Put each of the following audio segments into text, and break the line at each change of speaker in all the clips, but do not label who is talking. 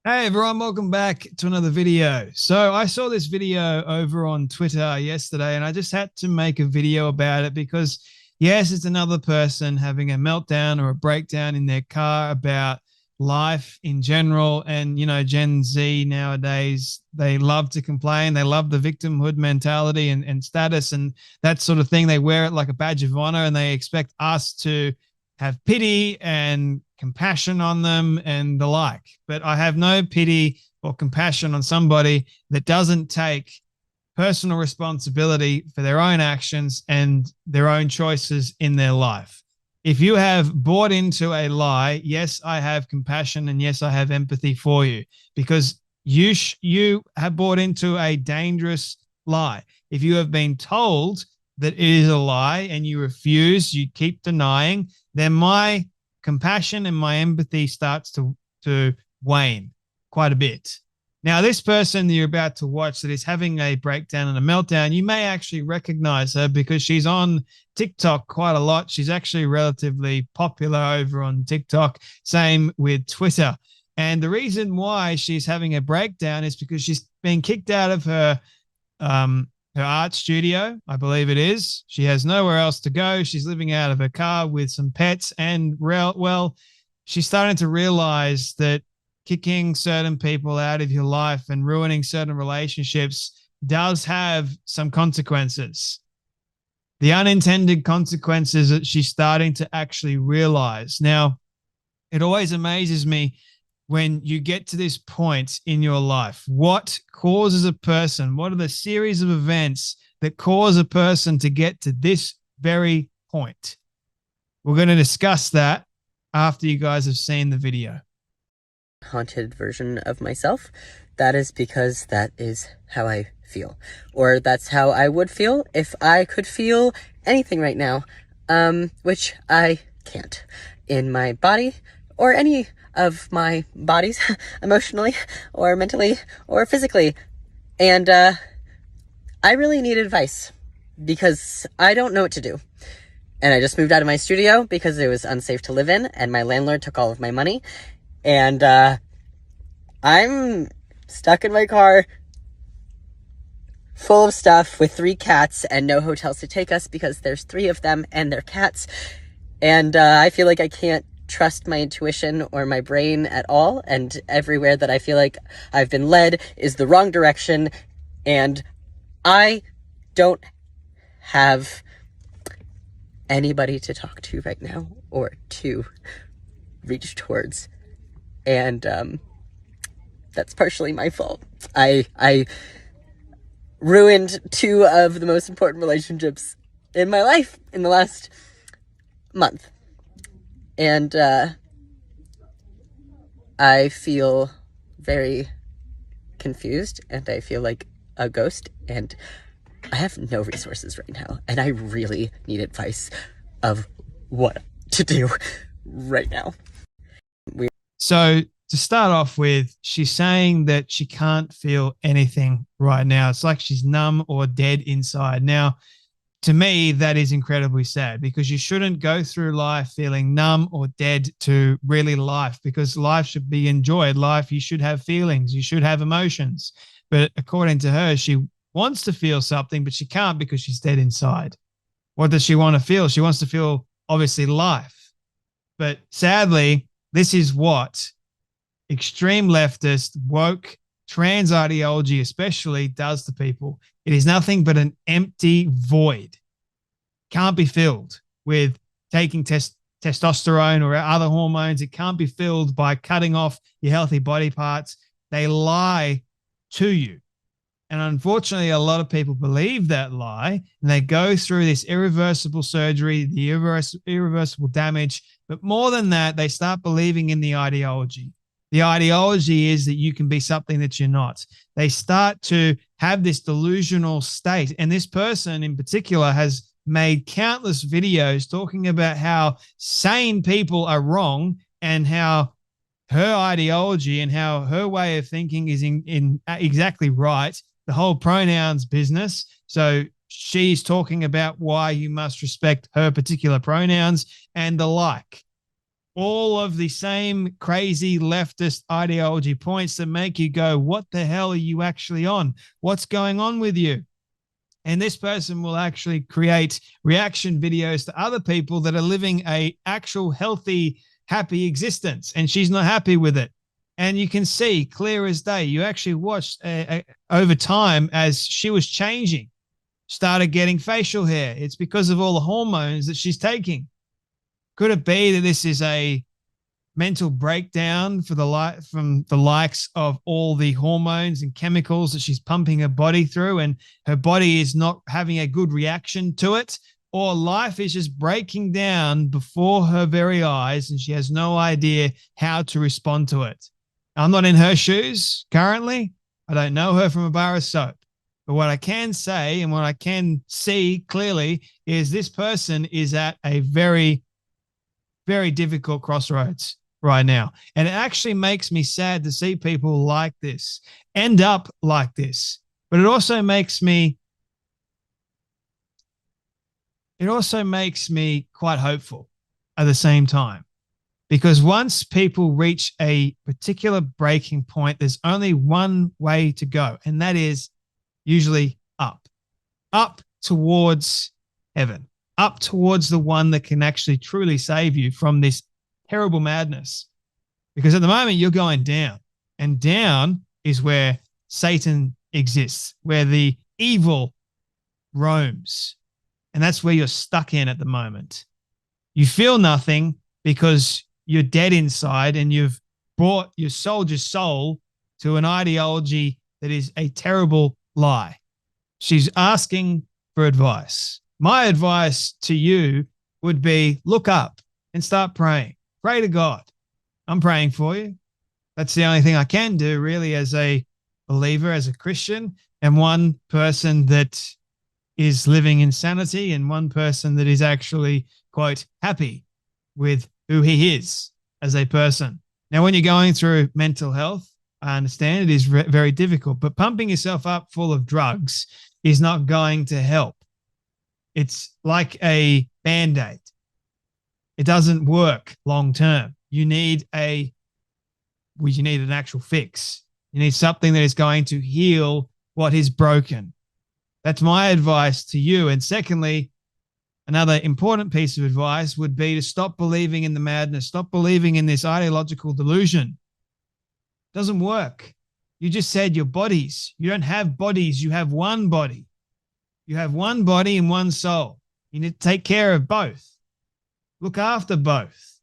Hey everyone, welcome back to another video. So I saw this video over on Twitter yesterday and I just had to make a video about it because yes, it's another person having a meltdown or a breakdown in their car about life in general. And Gen Z nowadays, they love to complain. They love the victimhood mentality and status and that sort of thing. They wear it like a badge of honor and they expect us to have pity and compassion on them and the like. But I have no pity or compassion on somebody that doesn't take personal responsibility for their own actions and their own choices in their life. If you have bought into a lie, yes, I have compassion and yes, I have empathy for you because you have bought into a dangerous lie. If you have been told that it is a lie and you refuse, you keep denying, then my compassion and my empathy starts to wane quite a bit. Now, this person that you're about to watch that is having a breakdown and a meltdown, you may actually recognize her because she's on TikTok quite a lot. She's actually relatively popular over on TikTok. Same with Twitter. And the reason why she's having a breakdown is because she's been kicked out of um, her art studio, I believe it is. She has nowhere else to go. She's living out of her car with some pets. And, well, she's starting to realize that kicking certain people out of your life and ruining certain relationships does have some consequences. The unintended consequences that she's starting to actually realize. Now, it always amazes me when you get to this point in your life. What causes a person? What are the series of events that cause a person to get to this very point? We're going to discuss that after you guys have seen the video.
Haunted version of myself. That is because that is how I feel. Or that's how I would feel if I could feel anything right now. Which I can't. In my body, or any of my bodies, emotionally, or mentally, or physically. And, I really need advice. Because I don't know what to do. And I just moved out of my studio because it was unsafe to live in, and my landlord took all of my money. And, I'm stuck in my car, full of stuff, with 3 cats, and no hotels to take us because there's 3 of them, and they're cats. And, I feel like I can't trust my intuition or my brain at all, and everywhere that I feel like I've been led is the wrong direction, and I don't have anybody to talk to right now, or to reach towards. And that's partially my fault. I ruined 2 of the most important relationships in my life in the last month. And I feel very confused, and I feel like a ghost, and I have no resources right now, and I really need advice of what to do right now.
So to start off with, she's saying that she can't feel anything right now. It's like she's numb or dead inside. Now, to me, that is incredibly sad because you shouldn't go through life feeling numb or dead to really life, because life should be enjoyed. Life, you should have feelings, you should have emotions. But according to her, she wants to feel something, but she can't because she's dead inside. What does she want to feel? She wants to feel, obviously, life. But sadly, this is what extreme leftist, woke, trans ideology especially does to people. It is nothing but an empty void. Can't be filled with taking testosterone or other hormones. It can't be filled by cutting off your healthy body parts. They lie to you. And unfortunately, a lot of people believe that lie, and they go through this irreversible surgery, the irreversible damage. But more than that, they start believing in the ideology. The ideology is that you can be something that you're not. They start to have this delusional state. And this person in particular has made countless videos talking about how sane people are wrong and how her ideology and how her way of thinking is in exactly right. The whole pronouns business. So she's talking about why you must respect her particular pronouns and the like. all of the same crazy leftist ideology points that make you go, what the hell are you actually on? What's going on with you? And this person will actually create reaction videos to other people that are living a actual healthy, happy existence, and she's not happy with it. And you can see clear as day. You actually watched over time as she was changing, started getting facial hair. It's because of all the hormones that she's taking. Could it be that this is a mental breakdown for from the likes of all the hormones and chemicals that she's pumping her body through, and her body is not having a good reaction to it? Or life is just breaking down before her very eyes and she has no idea how to respond to it? I'm not in her shoes currently. I don't know her from a bar of soap. But what I can say and what I can see clearly is this person is at a very, very difficult crossroads right now. And it actually makes me sad to see people like this end up like this. But it also makes me quite hopeful at the same time. Because once people reach a particular breaking point, there's only one way to go, and that is usually up towards heaven, up towards the one that can actually truly save you from this terrible madness. Because at the moment you're going down, and down is where Satan exists, where the evil roams. And that's where you're stuck in at the moment. You feel nothing because you're dead inside, and you've sold your soul to an ideology that is a terrible lie. She's asking for advice. My advice to you would be look up and start praying. Pray to God. I'm praying for you. That's the only thing I can do, really, as a believer, as a Christian, and one person that is living in sanity, and one person that is actually quite happy with who he is as a person. Now, when you're going through mental health, I understand it is very difficult, but pumping yourself up full of drugs is not going to help. It's like a Band-Aid. It doesn't work long term. You need an actual fix. You need something that is going to heal what is broken. That's my advice to you. And secondly, another important piece of advice would be to stop believing in the madness. Stop believing in this ideological delusion. It doesn't work. You just said your bodies. You don't have bodies. You have one body. You have one body and one soul. You need to take care of both. Look after both.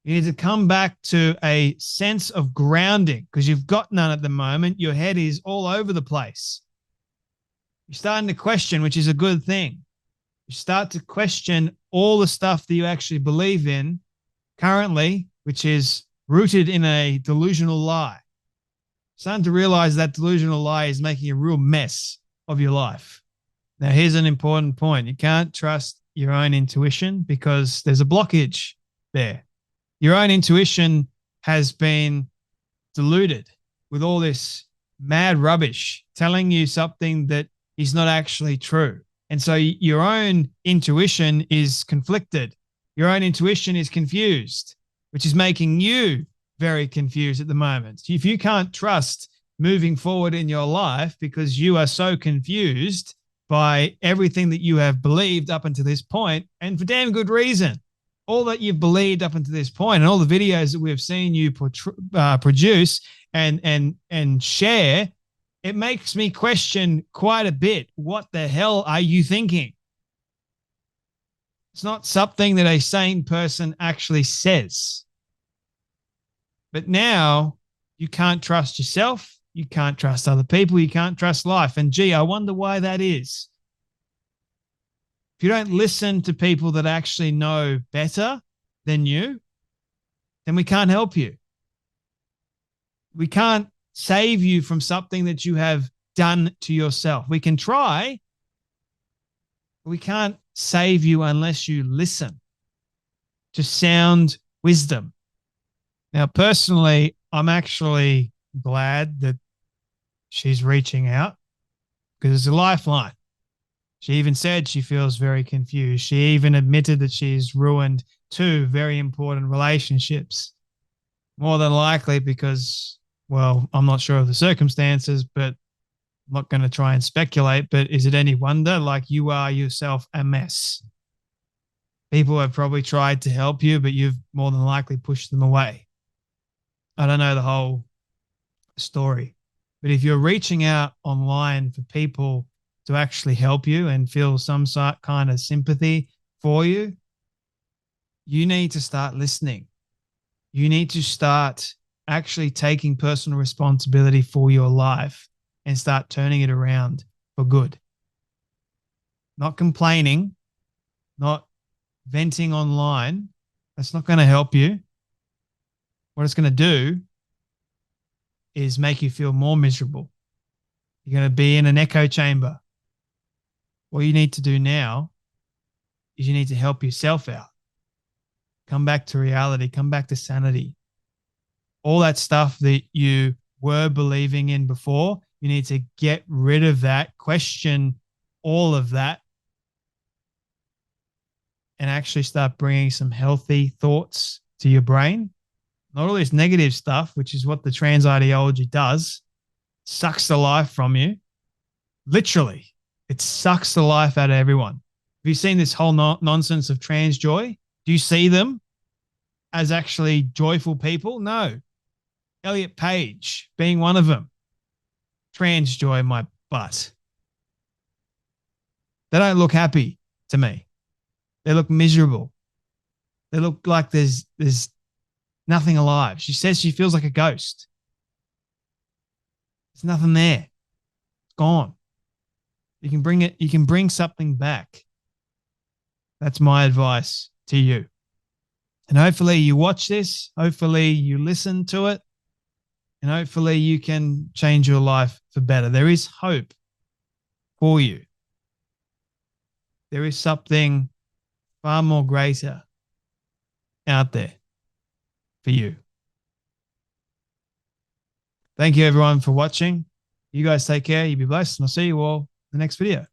You need to come back to a sense of grounding, because you've got none at the moment. Your head is all over the place. You're starting to question, which is a good thing. You start to question all the stuff that you actually believe in currently, which is rooted in a delusional lie. Starting to realize that delusional lie is making a real mess of your life. Now, here's an important point. You can't trust your own intuition because there's a blockage there. Your own intuition has been diluted with all this mad rubbish telling you something that is not actually true. And so your own intuition is conflicted. Your own intuition is confused, which is making you very confused at the moment. If you can't trust moving forward in your life because you are so confused by everything that you have believed up until this point, and for damn good reason, all that you've believed up until this point and all the videos that we have seen you produce and share, it makes me question quite a bit. What the hell are you thinking? It's not something that a sane person actually says. But now you can't trust yourself. You can't trust other people. You can't trust life. And gee, I wonder why that is. If you don't listen to people that actually know better than you, then we can't help you. We can't save you from something that you have done to yourself. We can try, but we can't save you unless you listen to sound wisdom. Now, personally, I'm actually glad that she's reaching out because it's a lifeline. She even said she feels very confused. She even admitted that she's ruined two very important relationships. More than likely because, well, I'm not sure of the circumstances, but I'm not going to try and speculate. But is it any wonder? Like, you are yourself a mess. People have probably tried to help you, but you've more than likely pushed them away. I don't know the whole story, but if you're reaching out online for people to actually help you and feel some sort kind of sympathy for you, you need to start listening. You need to start actually taking personal responsibility for your life and start turning it around for good. Not complaining, not venting online. That's not going to help you. What it's going to do is make you feel more miserable. You're going to be in an echo chamber. What you need to do now is you need to help yourself out. Come back to reality, come back to sanity. All that stuff that you were believing in before, you need to get rid of that, question all of that, and actually start bringing some healthy thoughts to your brain. Not all this negative stuff, which is what the trans ideology does, sucks the life from you. Literally, it sucks the life out of everyone. Have you seen this whole nonsense of trans joy? Do you see them as actually joyful people? No. Elliot Page being one of them. Trans joy my butt. They don't look happy to me. They look miserable. They look like there's nothing alive. She says she feels like a ghost. There's nothing there. It's gone. You can bring it, you can bring something back. That's my advice to you. And hopefully you watch this. Hopefully you listen to it. And hopefully you can change your life for better. There is hope for you. There is something far more greater out there for you. Thank you everyone for watching. You guys take care. You be blessed. And I'll see you all in the next video.